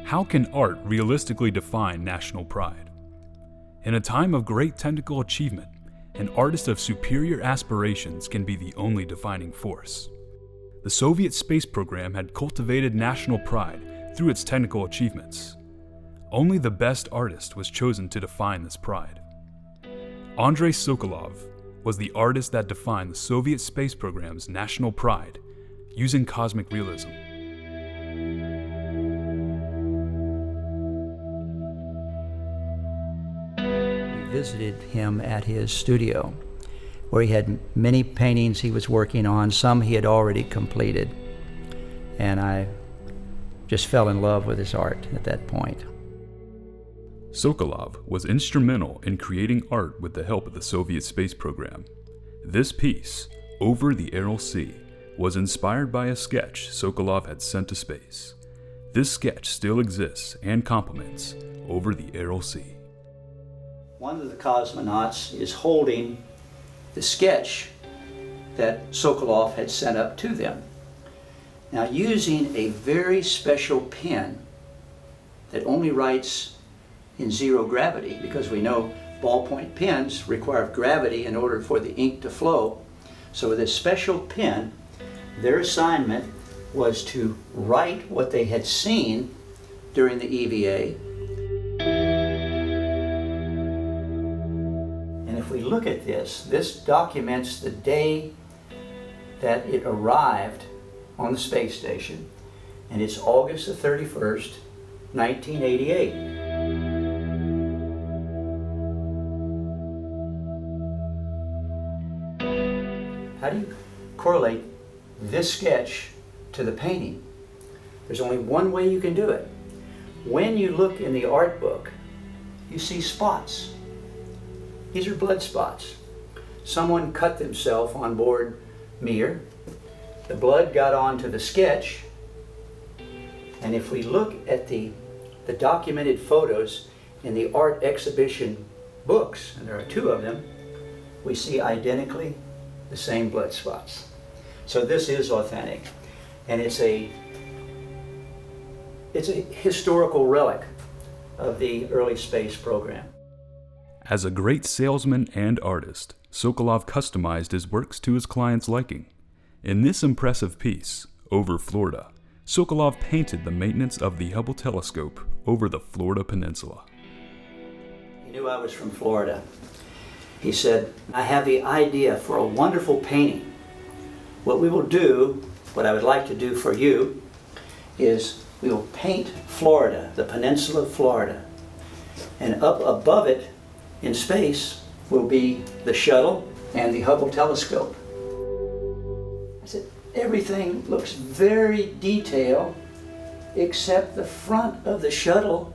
How can art realistically define national pride? In a time of great technical achievement, an artist of superior aspirations can be the only defining force. The Soviet space program had cultivated national pride through its technical achievements. Only the best artist was chosen to define this pride. Andrei Sokolov was the artist that defined the Soviet space program's national pride using cosmic realism. We visited him at his studio, where he had many paintings he was working on. Some he had already completed, and I just fell in love with his art at that point. Sokolov was instrumental in creating art with the help of the Soviet space program. This piece, Over the Aral Sea, was inspired by a sketch Sokolov had sent to space. This sketch still exists and complements Over the Aral Sea. One of the cosmonauts is holding the sketch that Sokolov had sent up to them. Now, using a very special pen that only writes in zero gravity, because we know ballpoint pens require gravity in order for the ink to flow. So with this special pen, their assignment was to write what they had seen during the EVA. And if we look at this documents the day that it arrived on the space station, and it's August the 31st, 1988. How do you correlate this sketch to the painting? There's only one way you can do it. When you look in the art book, you see spots. These are blood spots. Someone cut themselves on board Mir. The blood got onto the sketch, and if we look at the documented photos in the art exhibition books, and there are two of them, we see identically the same blood spots. So this is authentic, and it's a historical relic of the early space program. As a great salesman and artist, Sokolov customized his works to his clients' liking. In this impressive piece, Over Florida, Sokolov painted the maintenance of the Hubble telescope over the Florida Peninsula. He knew I was from Florida. He said, I have the idea for a wonderful painting. What we will do, what I would like to do for you, is we will paint Florida, the peninsula of Florida. And up above it, in space, will be the shuttle and the Hubble telescope. I said, everything looks very detailed, except the front of the shuttle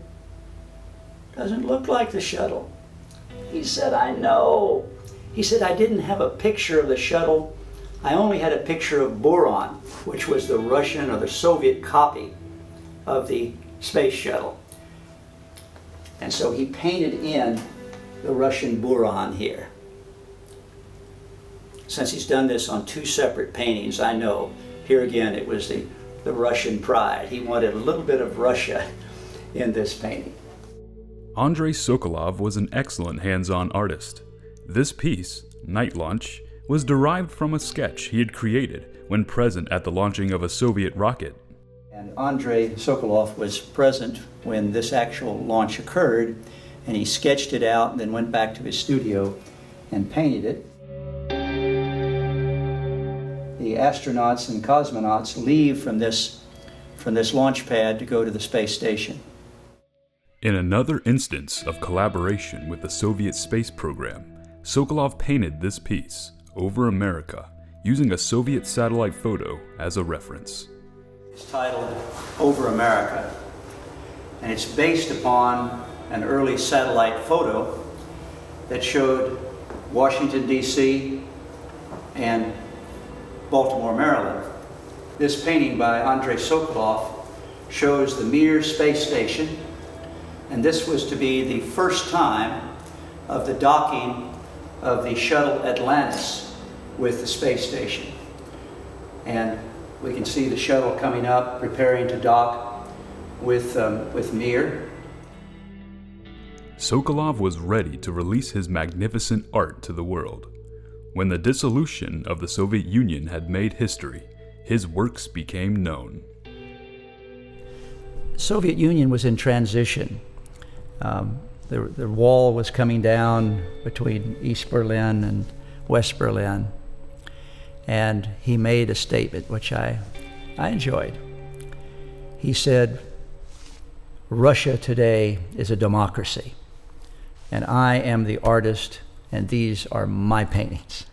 doesn't look like the shuttle. He said, I know. He said, I didn't have a picture of the shuttle. I only had a picture of Buran, which was the Russian or the Soviet copy of the space shuttle. And so he painted in the Russian Buran here. Since he's done this on two separate paintings, I know, here again it was the Russian pride. He wanted a little bit of Russia in this painting. Andrei Sokolov was an excellent hands-on artist. This piece, Night Launch, was derived from a sketch he had created when present at the launching of a Soviet rocket. And Andrei Sokolov was present when this actual launch occurred, and he sketched it out and then went back to his studio and painted it. The astronauts and cosmonauts leave from this launch pad to go to the space station. In another instance of collaboration with the Soviet space program, Sokolov painted this piece, Over America, using a Soviet satellite photo as a reference. It's titled Over America, and it's based upon an early satellite photo that showed Washington, D.C. and Baltimore, Maryland. This painting by Andrei Sokolov shows the Mir space station, and this was to be the first time of the docking of the shuttle Atlantis with the space station. And we can see the shuttle coming up, preparing to dock with Mir. Sokolov was ready to release his magnificent art to the world. When the dissolution of the Soviet Union had made history, his works became known. The Soviet Union was in transition. The wall was coming down between East Berlin and West Berlin. And he made a statement which I enjoyed. He said, "Russia today is a democracy, and I am the artist, and these are my paintings."